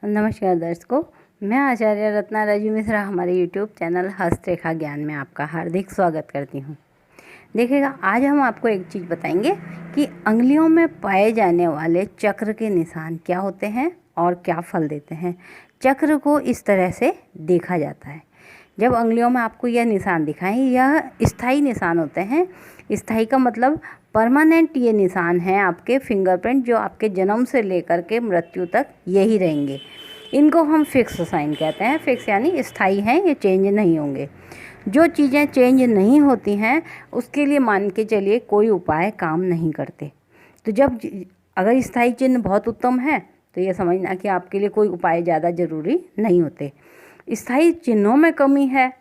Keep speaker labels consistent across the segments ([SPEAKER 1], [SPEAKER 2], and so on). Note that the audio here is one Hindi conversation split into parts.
[SPEAKER 1] नमस्कार दर्शकों, मैं आचार्य रत्ना राजू मिश्रा हमारे YouTube चैनल हस्तरेखा ज्ञान में आपका हार्दिक स्वागत करती हूँ। देखिएगा, आज हम आपको एक चीज़ बताएंगे कि अंगुलियों में पाए जाने वाले चक्र के निशान क्या होते हैं और क्या फल देते हैं। चक्र को इस तरह से देखा जाता है। जब अंगुलियों में आपको यह निशान दिखाएं, यह स्थायी निशान होते हैं। स्थायी का मतलब परमानेंट ये निशान हैं आपके फिंगरप्रिंट, जो आपके जन्म से लेकर के मृत्यु तक यही रहेंगे। इनको हम फिक्स साइन कहते हैं। फिक्स यानी स्थायी हैं, ये चेंज नहीं होंगे। जो चीज़ें चेंज नहीं होती हैं उसके लिए मान के चलिए कोई उपाय काम नहीं करते। तो जब अगर स्थायी चिन्ह बहुत उत्तम है तो ये समझना कि आपके लिए कोई उपाय ज़्यादा ज़रूरी नहीं होते। स्थायी चिन्हों में कमी है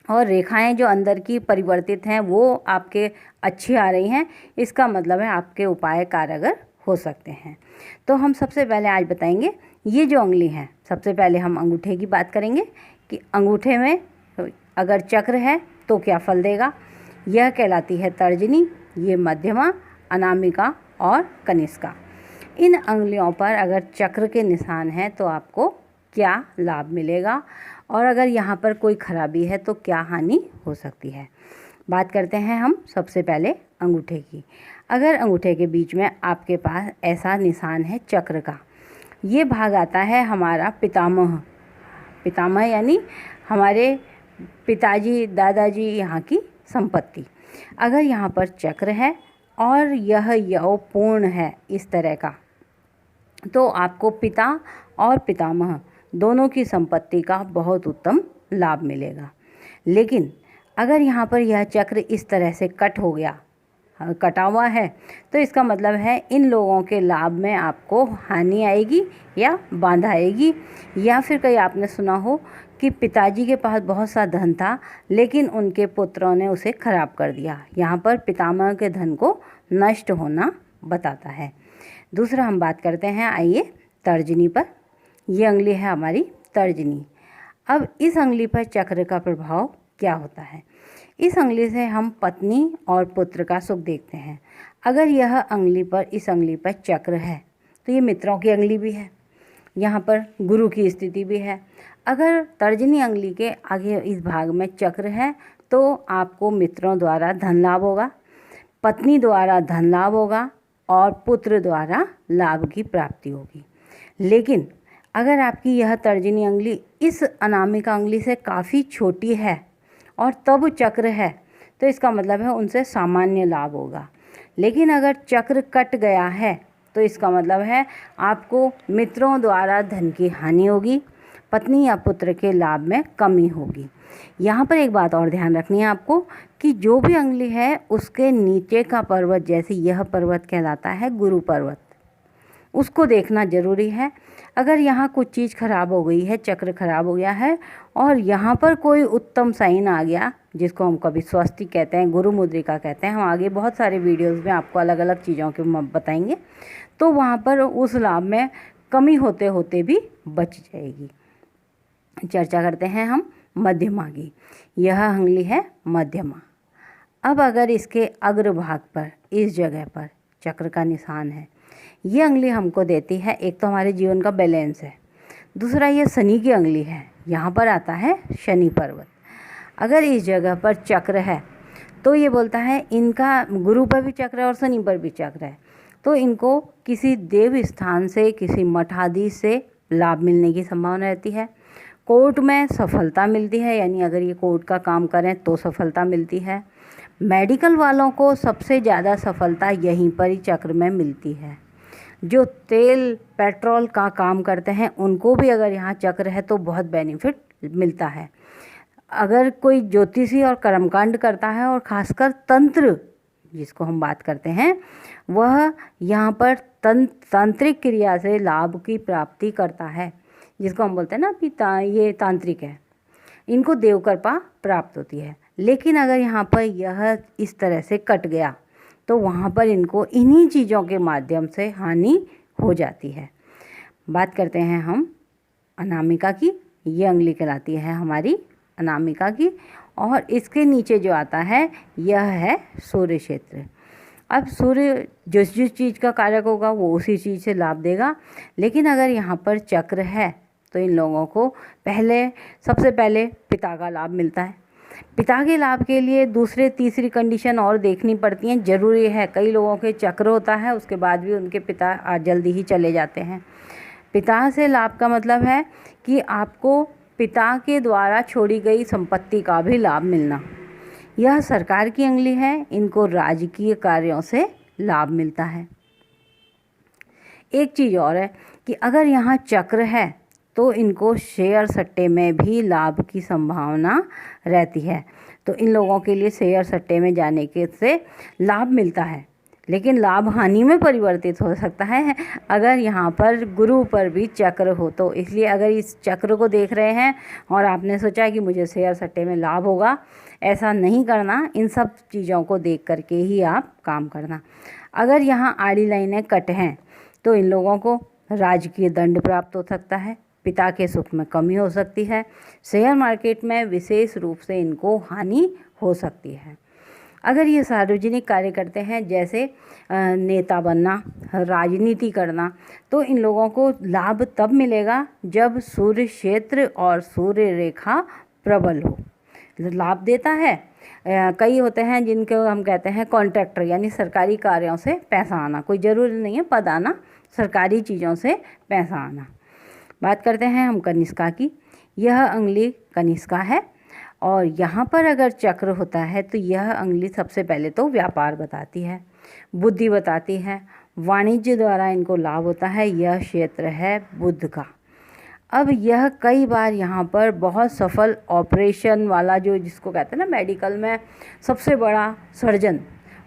[SPEAKER 1] और रेखाएं जो अंदर की परिवर्तित हैं वो आपके अच्छी आ रही हैं, इसका मतलब है आपके उपाय कारगर हो सकते हैं। तो हम सबसे पहले आज बताएंगे ये जो उंगली है, सबसे पहले हम अंगूठे की बात करेंगे कि अंगूठे में अगर चक्र है तो क्या फल देगा। यह कहलाती है तर्जनी, ये मध्यमा, अनामिका और कनिष्का। इन अंगुलियों पर अगर चक्र के निशान हैं तो आपको क्या लाभ मिलेगा और अगर यहाँ पर कोई खराबी है तो क्या हानि हो सकती है। बात करते हैं हम सबसे पहले अंगूठे की। अगर अंगूठे के बीच में आपके पास ऐसा निशान है चक्र का, ये भाग आता है हमारा पितामह। पितामह यानी हमारे पिताजी दादाजी यहाँ की संपत्ति। अगर यहाँ पर चक्र है और यह यव पूर्ण है इस तरह का, तो आपको पिता और पितामह दोनों की संपत्ति का बहुत उत्तम लाभ मिलेगा। लेकिन अगर यहाँ पर यह चक्र इस तरह से कट हो गया, कटा हुआ है, तो इसका मतलब है इन लोगों के लाभ में आपको हानि आएगी या बाधा आएगी। या फिर कहीं आपने सुना हो कि पिताजी के पास बहुत सा धन था लेकिन उनके पुत्रों ने उसे खराब कर दिया। यहाँ पर पितामह के धन को नष्ट होना बताता है। दूसरा हम बात करते हैं, आइए तर्जनी पर। ये अंगुली है हमारी तर्जनी। अब इस अंगुली पर चक्र का प्रभाव क्या होता है। इस अंगुली से हम पत्नी और पुत्र का सुख देखते हैं। अगर यह अंगुली पर, इस अंगुली पर चक्र है तो ये मित्रों की अंगुली भी है, यहाँ पर गुरु की स्थिति भी है। अगर तर्जनी अंगुली के आगे इस भाग में चक्र है तो आपको मित्रों द्वारा धन लाभ होगा, पत्नी द्वारा धन लाभ होगा और पुत्र द्वारा लाभ की प्राप्ति होगी। लेकिन अगर आपकी यह तर्जनी अंगुली इस अनामिका अंगुली से काफ़ी छोटी है और तब चक्र है तो इसका मतलब है उनसे सामान्य लाभ होगा। लेकिन अगर चक्र कट गया है तो इसका मतलब है आपको मित्रों द्वारा धन की हानि होगी, पत्नी या पुत्र के लाभ में कमी होगी। यहाँ पर एक बात और ध्यान रखनी है आपको कि जो भी अंगुली है उसके नीचे का पर्वत, जैसे यह पर्वत कहलाता है गुरु पर्वत, उसको देखना जरूरी है। अगर यहाँ कुछ चीज़ खराब हो गई है, चक्र खराब हो गया है और यहाँ पर कोई उत्तम साइन आ गया, जिसको हम कभी स्वस्तिक कहते हैं, गुरु मुद्रिका कहते हैं, हम आगे बहुत सारे वीडियोस में आपको अलग अलग चीज़ों के बताएंगे, तो वहाँ पर उस लाभ में कमी होते होते भी बच जाएगी। चर्चा करते हैं हम मध्यमा की। यह अंगुली है मध्यमा। अब अगर इसके अग्रभाग पर, इस जगह पर चक्र का निशान है, ये अंगुली हमको देती है, एक तो हमारे जीवन का बैलेंस है, दूसरा ये शनि की अंगुली है, यहाँ पर आता है शनि पर्वत। अगर इस जगह पर चक्र है तो ये बोलता है इनका गुरु पर भी चक्र है और शनि पर भी चक्र है, तो इनको किसी देव स्थान से, किसी मठाधीश से लाभ मिलने की संभावना रहती है। कोर्ट में सफलता मिलती है, यानी अगर ये कोर्ट का काम करें तो सफलता मिलती है। मेडिकल वालों को सबसे ज़्यादा सफलता यहीं पर ही चक्र में मिलती है। जो तेल पेट्रोल का काम करते हैं उनको भी अगर यहाँ चक्र है तो बहुत बेनिफिट मिलता है। अगर कोई ज्योतिषी और कर्मकांड करता है और खासकर तंत्र जिसको हम बात करते हैं, वह यहाँ पर तांत्रिक क्रिया से लाभ की प्राप्ति करता है, जिसको हम बोलते हैं ना कि ये तांत्रिक है, इनको देव कृपा प्राप्त होती है। लेकिन अगर यहाँ पर यह इस तरह से कट गया तो वहाँ पर इनको इन्हीं चीज़ों के माध्यम से हानि हो जाती है। बात करते हैं हम अनामिका की। ये अंगुली कहलाती है हमारी अनामिका की और इसके नीचे जो आता है यह है सूर्य क्षेत्र। अब सूर्य जिस जिस चीज़ का कारक होगा वो उसी चीज़ से लाभ देगा। लेकिन अगर यहाँ पर चक्र है तो इन लोगों को सबसे पहले पिता का लाभ मिलता है। पिता के लाभ के लिए दूसरे तीसरी कंडीशन और देखनी पड़ती हैं। ज़रूरी है, कई लोगों के चक्र होता है उसके बाद भी उनके पिता जल्दी ही चले जाते हैं। पिता से लाभ का मतलब है कि आपको पिता के द्वारा छोड़ी गई संपत्ति का भी लाभ मिलना। यह सरकार की अंगली है, इनको राजकीय कार्यों से लाभ मिलता है। एक चीज़ और है कि अगर यहाँ चक्र है तो इनको शेयर सट्टे में भी लाभ की संभावना रहती है। तो इन लोगों के लिए शेयर सट्टे में जाने के से लाभ मिलता है, लेकिन लाभ हानि में परिवर्तित हो सकता है अगर यहाँ पर गुरु पर भी चक्र हो तो। इसलिए अगर इस चक्र को देख रहे हैं और आपने सोचा कि मुझे शेयर सट्टे में लाभ होगा, ऐसा नहीं करना। इन सब चीज़ों को देख करके ही आप काम करना। अगर यहाँ आड़ी लाइनें कट हैं तो इन लोगों को राजकीय दंड प्राप्त हो सकता है, पिता के सुख में कमी हो सकती है, शेयर मार्केट में विशेष रूप से इनको हानि हो सकती है। अगर ये सार्वजनिक कार्य करते हैं जैसे नेता बनना, राजनीति करना, तो इन लोगों को लाभ तब मिलेगा जब सूर्य क्षेत्र और सूर्य रेखा प्रबल हो। लाभ देता है। कई होते हैं जिनको हम कहते हैं कॉन्ट्रैक्टर, यानी सरकारी कार्यों से पैसा आना। कोई ज़रूरी नहीं है पद आना, सरकारी चीज़ों से पैसा आना। बात करते हैं हम कनिष्का की। यह अंगुली कनिष्का है और यहाँ पर अगर चक्र होता है तो यह अंगुली सबसे पहले तो व्यापार बताती है, बुद्धि बताती है, वाणिज्य द्वारा इनको लाभ होता है। यह क्षेत्र है बुध का। अब यह कई बार यहाँ पर बहुत सफल ऑपरेशन वाला, जो जिसको कहते हैं ना मेडिकल में सबसे बड़ा सर्जन,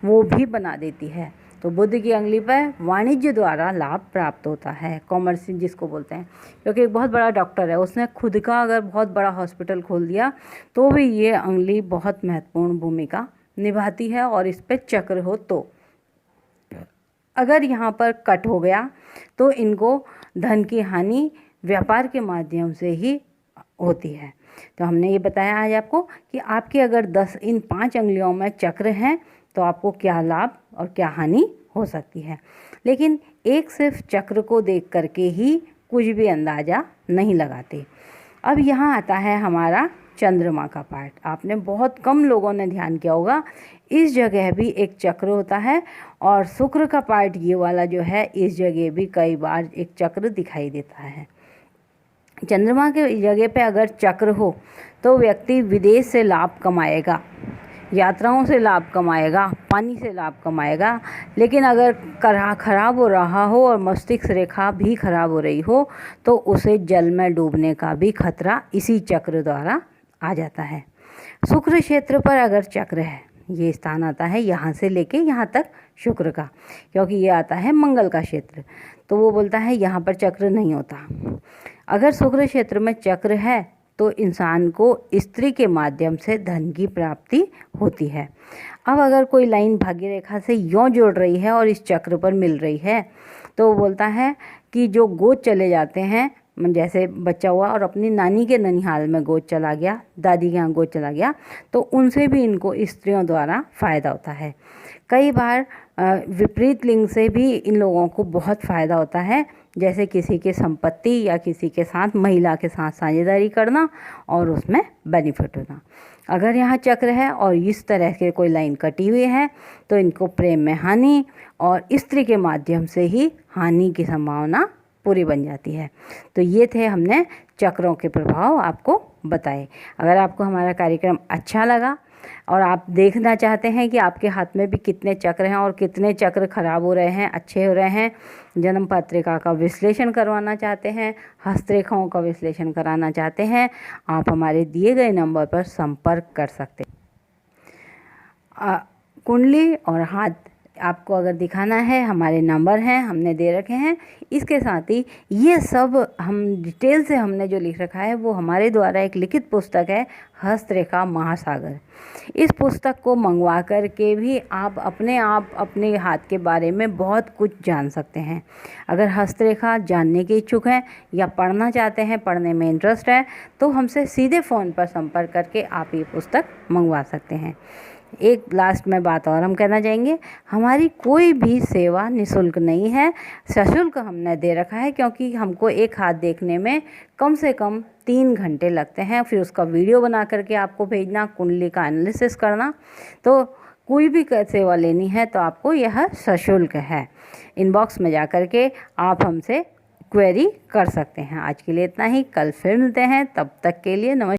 [SPEAKER 1] वो भी बना देती है। तो बुध की अंगुली पर वाणिज्य द्वारा लाभ प्राप्त होता है, कॉमर्स जिसको बोलते हैं। क्योंकि एक बहुत बड़ा डॉक्टर है, उसने खुद का अगर बहुत बड़ा हॉस्पिटल खोल दिया तो भी ये अंगुली बहुत महत्वपूर्ण भूमिका निभाती है। और इस पर चक्र हो तो अगर यहाँ पर कट हो गया तो इनको धन की हानि व्यापार के माध्यम से ही होती है। तो हमने ये बताया आज आपको कि आपके अगर इन 5 अंगुलियों में चक्र हैं तो आपको क्या लाभ और क्या हानि हो सकती है। लेकिन एक सिर्फ चक्र को देख करके ही कुछ भी अंदाज़ा नहीं लगाते। अब यहाँ आता है हमारा चंद्रमा का पार्ट। आपने बहुत कम लोगों ने ध्यान किया होगा, इस जगह भी एक चक्र होता है और शुक्र का पार्ट ये वाला जो है, इस जगह भी कई बार एक चक्र दिखाई देता है। चंद्रमा के जगह पे अगर चक्र हो तो व्यक्ति विदेश से लाभ कमाएगा, यात्राओं से लाभ कमाएगा, पानी से लाभ कमाएगा। लेकिन अगर खराब हो रहा हो और मस्तिष्क रेखा भी खराब हो रही हो तो उसे जल में डूबने का भी खतरा इसी चक्र द्वारा आ जाता है। शुक्र क्षेत्र पर अगर चक्र है, ये स्थान आता है यहाँ से लेके यहाँ तक शुक्र का, क्योंकि ये आता है मंगल का क्षेत्र, तो वो बोलता है यहाँ पर चक्र नहीं होता। अगर शुक्र क्षेत्र में चक्र है तो इंसान को स्त्री के माध्यम से धन की प्राप्ति होती है। अब अगर कोई लाइन भाग्य रेखा से यों जोड़ रही है और इस चक्र पर मिल रही है तो वो बोलता है कि जो गोद चले जाते हैं, जैसे बच्चा हुआ और अपनी नानी के ननिहाल में गोद चला गया, दादी के यहाँ गोद चला गया, तो उनसे भी इनको स्त्रियों द्वारा फ़ायदा होता है। कई बार विपरीत लिंग से भी इन लोगों को बहुत फ़ायदा होता है, जैसे किसी की संपत्ति या किसी के साथ, महिला के साथ साझेदारी करना और उसमें बेनिफिट होना। अगर यहाँ चक्र है और इस तरह के कोई लाइन कटी हुई है तो इनको प्रेम में हानि और स्त्री के माध्यम से ही हानि की संभावना पूरी बन जाती है। तो ये थे हमने चक्रों के प्रभाव आपको बताए। अगर आपको हमारा कार्यक्रम अच्छा लगा और आप देखना चाहते हैं कि आपके हाथ में भी कितने चक्र हैं और कितने चक्र खराब हो रहे हैं, अच्छे हो रहे हैं, जन्म पत्रिका का विश्लेषण करवाना चाहते हैं, हस्तरेखाओं का विश्लेषण कराना चाहते हैं, आप हमारे दिए गए नंबर पर संपर्क कर सकते हैं। कुंडली और हाथ आपको अगर दिखाना है, हमारे नंबर हैं, हमने दे रखे हैं। इसके साथ ही ये सब हम डिटेल से हमने जो लिख रखा है वो हमारे द्वारा एक लिखित पुस्तक है, हस्तरेखा महासागर। इस पुस्तक को मंगवा कर के भी आप अपने हाथ के बारे में बहुत कुछ जान सकते हैं। अगर हस्तरेखा जानने के इच्छुक हैं या पढ़ना चाहते हैं, पढ़ने में इंटरेस्ट है, तो हमसे सीधे फ़ोन पर संपर्क करके आप ये पुस्तक मंगवा सकते हैं। एक लास्ट में बात और हम कहना चाहेंगे, हमारी कोई भी सेवा निःशुल्क नहीं है, सशुल्क हमने दे रखा है, क्योंकि हमको एक हाथ देखने में कम से कम 3 घंटे लगते हैं, फिर उसका वीडियो बना करके आपको भेजना, कुंडली का एनालिसिस करना। तो कोई भी सेवा लेनी है तो आपको यह सशुल्क है। इनबॉक्स में जा कर के आप हमसे क्वेरी कर सकते हैं। आज के लिए इतना ही, कल फिर मिलते हैं, तब तक के लिए नमस्कार।